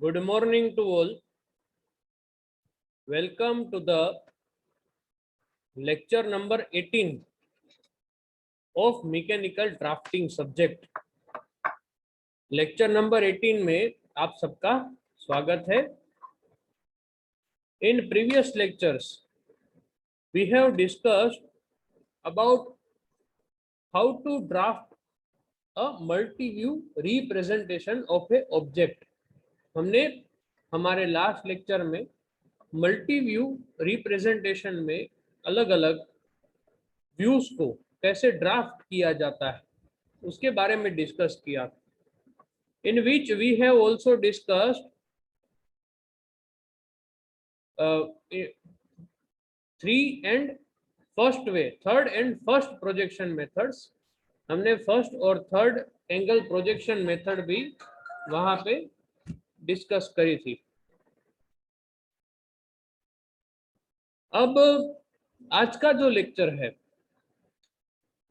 Good morning to all. Welcome to the lecture number 18 of mechanical drafting subject. Lecture number 18 में आप सबका स्वागत है. In previous lectures, we have discussed about how to draft a multi-view representation of a object. हमने हमारे last lecture में multi view representation में अलग अलग व्यूज को कैसे ड्राफ्ट किया जाता है उसके बारे में डिस्कस किया. In which we have also discussed third and first projection methods. हमने फर्स्ट और थर्ड एंगल प्रोजेक्शन मेथड भी वहां पे डिस्कस करी थी. अब आज का जो लेक्चर है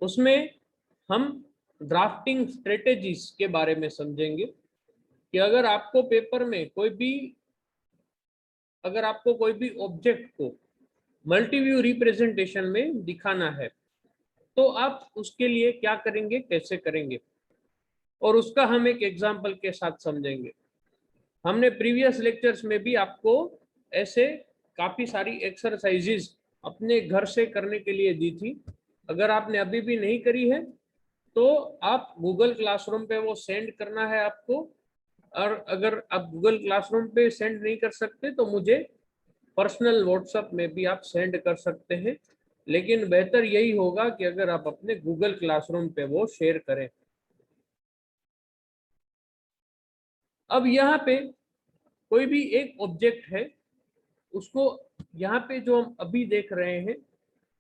उसमें हम ड्राफ्टिंग स्ट्रेटेजीज के बारे में समझेंगे कि अगर आपको पेपर में कोई भी ऑब्जेक्ट को मल्टीव्यू रिप्रेजेंटेशन में दिखाना है तो आप उसके लिए क्या करेंगे, कैसे करेंगे, और उसका हम एक एग्जांपल के साथ समझेंगे. हमने प्रीवियस लेक्चर्स में भी आपको ऐसे काफी सारी एक्सरसाइजेज अपने घर से करने के लिए दी थी. अगर आपने अभी भी नहीं करी है तो आप गूगल क्लासरूम पे वो सेंड करना है आपको, और अगर आप गूगल क्लासरूम पे सेंड नहीं कर सकते तो मुझे पर्सनल व्हाट्सएप में भी आप सेंड कर सकते हैं. लेकिन बेहतर यही होगा कि अगर आप अपने गूगल क्लासरूम पे वो शेयर करें. अब यहाँ पे कोई भी एक ऑब्जेक्ट है, उसको यहाँ पे जो हम अभी देख रहे हैं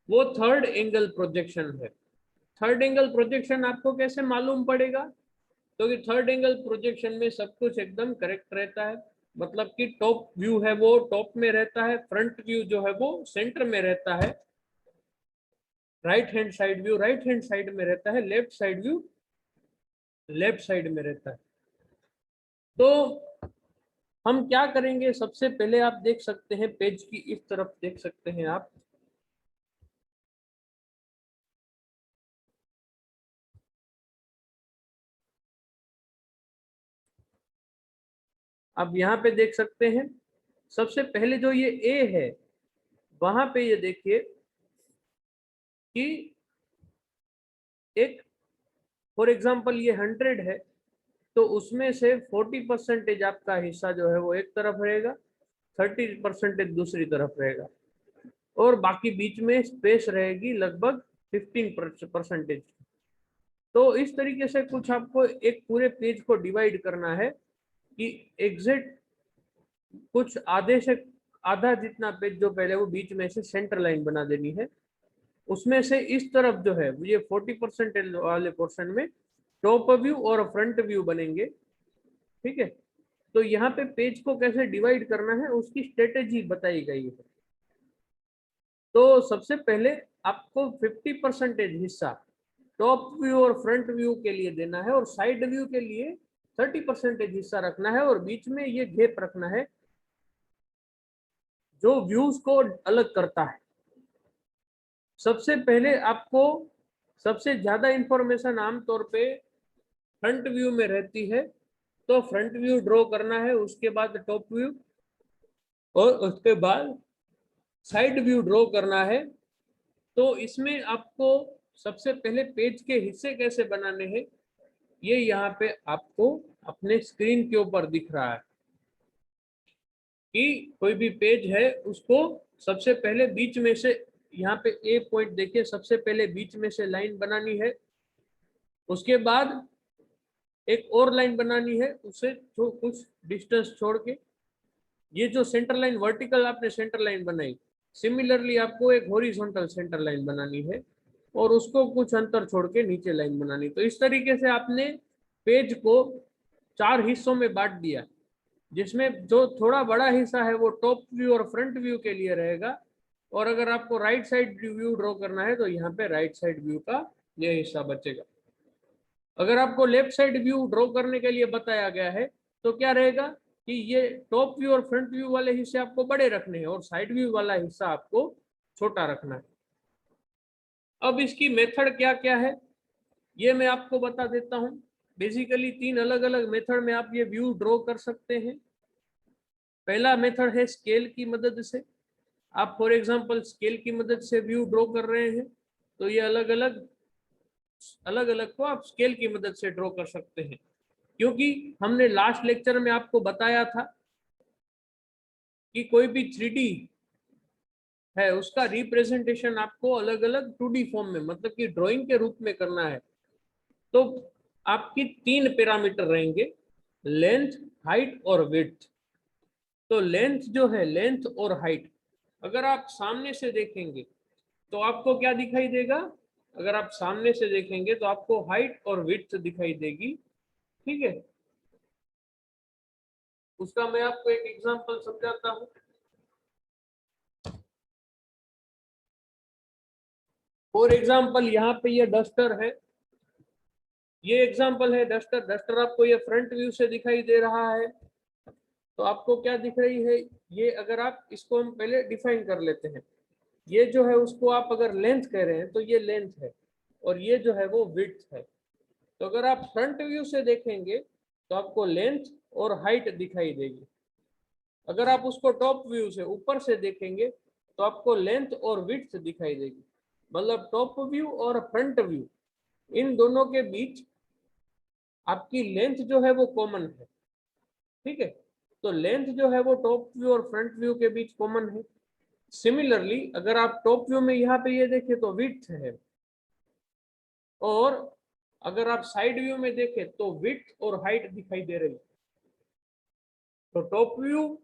वो थर्ड एंगल प्रोजेक्शन है. थर्ड एंगल प्रोजेक्शन आपको कैसे मालूम पड़ेगा? तो कि थर्ड एंगल प्रोजेक्शन में सब कुछ एकदम करेक्ट रहता है. मतलब कि टॉप व्यू है वो टॉप में रहता है, फ्रंट व्यू जो है वो सेंटर में रहता है, right hand side view right hand side में रहता है, left side view left side में रहता है. तो हम क्या करेंगे, सबसे पहले आप देख सकते हैं पेज की इस तरफ देख सकते हैं आप. अब यहाँ पे देख सकते हैं सबसे पहले जो ये ए है वहां पे ये देखिए कि एक फॉर एग्जांपल ये 100 है तो उसमें से 40% आपका हिस्सा जो है वो एक तरफ रहेगा, 30% दूसरी तरफ रहेगा, और बाकी बीच में स्पेस रहेगी लगभग 15%. तो इस तरीके से कुछ आपको एक पूरे पेज को डिवाइड करना है कि एग्जैक्ट कुछ आधा जितना पेज जो पहले वो बीच में से सेंटर लाइन बना देनी है. उसमें से इस तरफ जो है ये 40% वाले पोर्शन में टॉप व्यू और फ्रंट व्यू बनेंगे. ठीक है, तो यहाँ पे पेज को कैसे डिवाइड करना है उसकी स्ट्रेटेजी बताई गई है. तो सबसे पहले आपको 50% हिस्सा टॉप व्यू और फ्रंट व्यू के लिए देना है और साइड व्यू के लिए 30% हिस्सा रखना है, और बीच में ये गैप रखना है जो व्यूज को अलग करता है. सबसे पहले आपको सबसे ज्यादा इंफॉर्मेशन आमतौर पे फ्रंट व्यू में रहती है, तो फ्रंट व्यू ड्रॉ करना है, उसके बाद टॉप व्यू और उसके बाद साइड व्यू ड्रॉ करना है. तो इसमें आपको सबसे पहले पेज के हिस्से कैसे बनाने हैं ये यहाँ पे आपको अपने स्क्रीन के ऊपर दिख रहा है कि कोई भी पेज है उसको सबसे पहले बीच में से, यहाँ पे ए पॉइंट देखिए, सबसे पहले बीच में से लाइन बनानी है, उसके बाद एक और लाइन बनानी है उससे जो कुछ डिस्टेंस छोड़ के. ये जो सेंटर लाइन वर्टिकल आपने सेंटर लाइन बनाई, सिमिलरली आपको एक हॉरिजॉन्टल सेंटर लाइन बनानी है और उसको कुछ अंतर छोड़ के नीचे लाइन बनानी. तो इस तरीके से आपने पेज को 4 हिस्सों में बांट दिया, जिसमें जो थोड़ा बड़ा हिस्सा है वो टॉप व्यू और फ्रंट व्यू के लिए रहेगा, और अगर आपको राइट साइड व्यू ड्रॉ करना है तो यहाँ पे राइट साइड व्यू का ये हिस्सा बचेगा. अगर आपको लेफ्ट साइड व्यू ड्रॉ करने के लिए बताया गया है तो क्या रहेगा कि ये टॉप व्यू और फ्रंट व्यू वाले हिस्से आपको बड़े रखने हैं और साइड व्यू वाला हिस्सा आपको छोटा रखना है। अब इसकी मेथड क्या क्या है ये मैं आपको बता देता हूं। बेसिकली 3 अलग अलग मेथड में आप ये व्यू ड्रॉ कर सकते हैं। पहला मेथड है स्केल की मदद से। आप फॉर एग्जांपल स्केल की मदद से व्यू ड्रॉ कर रहे हैं तो ये अलग अलग को आप स्केल की मदद से ड्रॉ कर सकते हैं, क्योंकि हमने लास्ट लेक्चर में आपको बताया था कि कोई भी 3D है उसका रिप्रेजेंटेशन आपको अलग अलग 2D फॉर्म में मतलब कि ड्राइंग के रूप में करना है। तो आपकी 3 पैरामीटर रहेंगे, लेंथ, हाइट और विड्थ। तो लेंथ जो है, लेंथ और हाइट अगर आप सामने से देखेंगे तो आपको क्या दिखाई देगा? अगर आप सामने से देखेंगे तो आपको हाइट और विड्थ दिखाई देगी। ठीक है, उसका मैं आपको एक एग्जांपल समझाता हूं। फॉर एग्जांपल यहाँ पे ये डस्टर है, ये एग्जांपल है डस्टर। डस्टर आपको ये फ्रंट व्यू से दिखाई दे रहा है तो आपको क्या दिख रही है? ये अगर आप इसको हम पहले डिफाइन कर लेते हैं, ये जो है उसको आप अगर लेंथ कह रहे हैं तो ये लेंथ है और ये जो है वो विड्थ है। तो अगर आप फ्रंट व्यू से देखेंगे तो आपको लेंथ और हाइट दिखाई देगी। अगर आप उसको टॉप व्यू से ऊपर से देखेंगे तो आपको लेंथ और विड्थ दिखाई देगी। मतलब टॉप व्यू और फ्रंट व्यू इन दोनों के बीच आपकी लेंथ जो है वो कॉमन है। ठीक है, तो लेंथ जो है वो टॉप व्यू और फ्रंट व्यू के बीच कॉमन है। सिमिलरली अगर आप टॉप व्यू में यहाँ पे ये देखें तो विड्थ है, और अगर आप साइड व्यू में देखें तो विड्थ और हाइट दिखाई दे रही है। तो टॉप व्यू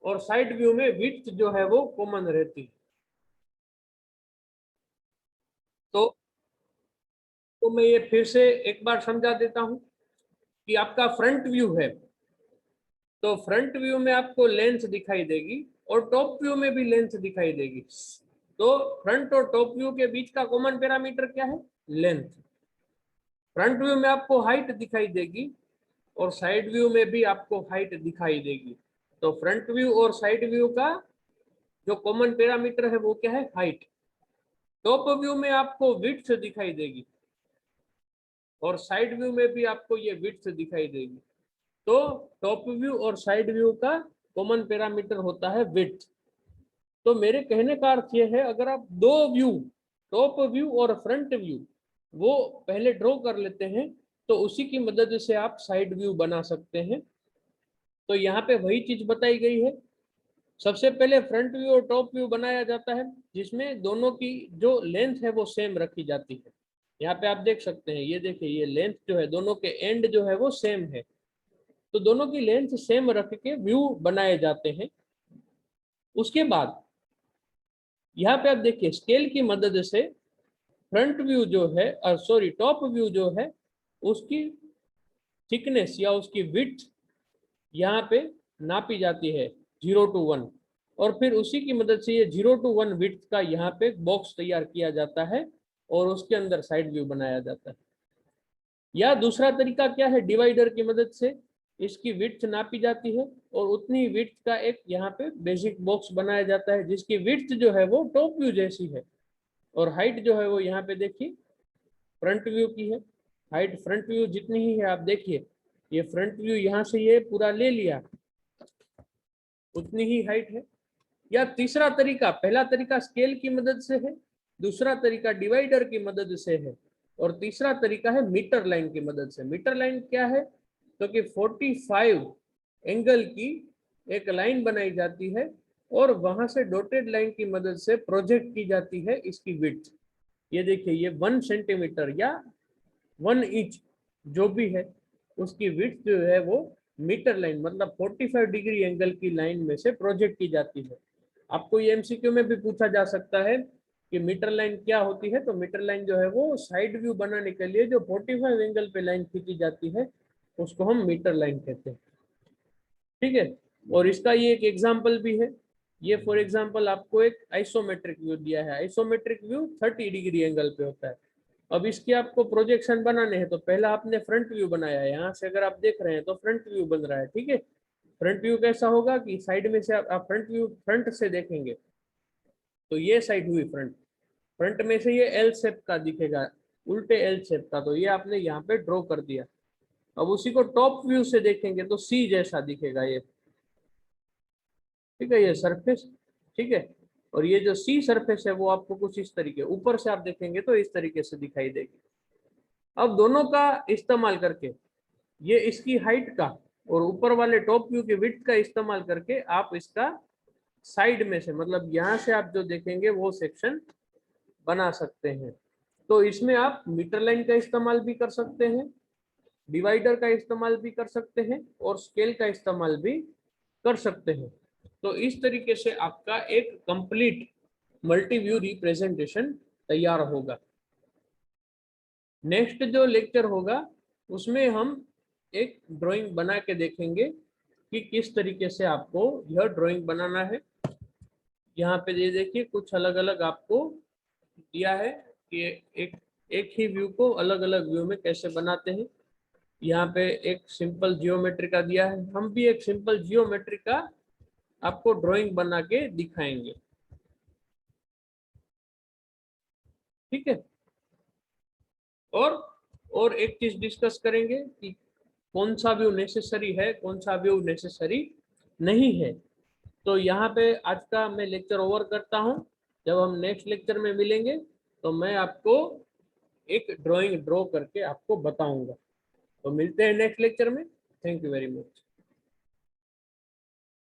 और साइड व्यू में विड्थ जो है वो कॉमन रहती है। तो मैं ये फिर से एक बार समझा देता हूं कि आपका फ्रंट व्यू है तो फ्रंट व्यू में आपको लेंथ दिखाई देगी और टॉप व्यू में भी लेंथ दिखाई देगी। तो फ्रंट और टॉप व्यू के बीच का कॉमन पैरामीटर क्या है? लेंथ। फ्रंट व्यू में आपको हाइट दिखाई देगी और साइड व्यू में भी आपको हाइट दिखाई देगी। तो फ्रंट व्यू और साइड व्यू का जो कॉमन पैरामीटर है वो क्या है? हाइट। टॉप व्यू में आपको विड्थ दिखाई देगी और साइड व्यू में भी आपको ये विड्थ दिखाई देगी। तो टॉप व्यू और साइड व्यू का कॉमन पैरामीटर होता है विड्थ। तो मेरे कहने का अर्थ ये है, अगर आप दो व्यू, टॉप व्यू और फ्रंट व्यू, वो पहले ड्रॉ कर लेते हैं तो उसी की मदद से आप साइड व्यू बना सकते हैं। तो यहाँ पे वही चीज बताई गई है। सबसे पहले फ्रंट व्यू और टॉप व्यू बनाया जाता है जिसमें दोनों की जो लेंथ है वो सेम रखी जाती है। यहाँ पे आप देख सकते हैं, ये देखिए ये लेंथ जो है दोनों के एंड जो है वो सेम है। तो दोनों की लेंथ सेम रख के व्यू बनाए जाते हैं। उसके बाद यहाँ पे आप देखिए स्केल की मदद से फ्रंट व्यू जो है सॉरी टॉप व्यू जो है उसकी थिकनेस या उसकी विड्थ यहाँ पे नापी जाती है 0 to 1, और फिर उसी की मदद से ये 0 to 1 विड्थ का यहाँ पे बॉक्स तैयार किया जाता है और उसके अंदर साइड व्यू बनाया जाता है। या दूसरा तरीका क्या है? डिवाइडर की मदद से इसकी विड्थ नापी जाती है और उतनी विड्थ का एक यहाँ पे बेसिक बॉक्स बनाया जाता है जिसकी विड्थ जो है वो टॉप व्यू जैसी है और हाइट जो है वो यहाँ पे देखिए फ्रंट व्यू की है। हाइट फ्रंट व्यू जितनी ही है, आप देखिए ये फ्रंट व्यू यहाँ से ये पूरा ले लिया, उतनी ही हाइट है। या तीसरा तरीका, पहला तरीका स्केल की मदद से है, दूसरा तरीका डिवाइडर की मदद से है, और तीसरा तरीका है मीटर लाइन की मदद से। मीटर लाइन क्या है? तो कि 45 एंगल की एक लाइन बनाई जाती है और वहां से डॉटेड लाइन की मदद से प्रोजेक्ट की जाती है इसकी विड्थ। ये देखिए ये 1 सेंटीमीटर या 1 इंच जो भी है उसकी विड्थ जो है वो मीटर लाइन मतलब 45 डिग्री एंगल की लाइन में से प्रोजेक्ट की जाती है। आपको ये एमसीक्यू में भी पूछा जा सकता है कि मीटर लाइन क्या होती है। तो मीटर लाइन जो है वो साइड व्यू बनाने के लिए जो 45 एंगल पे लाइन खींची जाती है उसको हम मीटर लाइन कहते हैं। ठीक है, और इसका ये एक एग्जांपल भी है। ये फॉर एग्जांपल आपको एक आइसोमेट्रिक व्यू दिया है। आइसोमेट्रिक व्यू 30 डिग्री एंगल पे होता है। अब इसके आपको प्रोजेक्शन बनाने हैं तो पहला आपने फ्रंट व्यू बनाया है, यहाँ से अगर आप देख रहे हैं तो फ्रंट व्यू बन रहा है। ठीक है, फ्रंट व्यू कैसा होगा कि साइड में से आप फ्रंट व्यू फ्रंट से देखेंगे तो ये साइड हुई फ्रंट, फ्रंट में से ये एल शेप का दिखेगा, उल्टे एल शेप का, तो ये आपने यहाँ पे ड्रॉ कर दिया। अब उसी को टॉप व्यू से देखेंगे तो सी जैसा दिखेगा ये, ठीक है, ये सरफेस, ठीक है। और ये जो सी सरफेस है वो आपको कुछ इस तरीके, ऊपर से आप देखेंगे तो इस तरीके से दिखाई देगी। अब दोनों का इस्तेमाल करके, ये इसकी हाइट का और ऊपर वाले टॉप व्यू की विड्थ का इस्तेमाल करके आप इसका साइड में से, मतलब यहाँ से आप जो देखेंगे वो सेक्शन बना सकते हैं। तो इसमें आप मीटर लाइन का इस्तेमाल भी कर सकते हैं, डिवाइडर का इस्तेमाल भी कर सकते हैं और स्केल का इस्तेमाल भी कर सकते हैं। तो इस तरीके से आपका एक कंप्लीट मल्टी व्यू रिप्रेजेंटेशन तैयार होगा। नेक्स्ट जो लेक्चर होगा उसमें हम एक ड्राइंग बना के देखेंगे कि किस तरीके से आपको यह ड्राइंग बनाना है। यहाँ पे ये देखिए कुछ अलग अलग आपको दिया है कि एक ही व्यू को अलग अलग व्यू में कैसे बनाते हैं। यहाँ पे एक सिंपल जियोमेट्री का दिया है, हम भी एक सिंपल जियोमेट्री का आपको ड्राइंग बना के दिखाएंगे, ठीक है। और एक चीज डिस्कस करेंगे कि कौन सा व्यू नेसेसरी है, कौन सा व्यू नेसेसरी नहीं है। तो यहाँ पे आज का मैं लेक्चर ओवर करता हूँ। जब हम नेक्स्ट लेक्चर में मिलेंगे तो मैं आपको एक ड्राइंग ड्रॉ करके आपको बताऊंगा। तो मिलते हैं नेक्स्ट लेक्चर में। Thank you very much.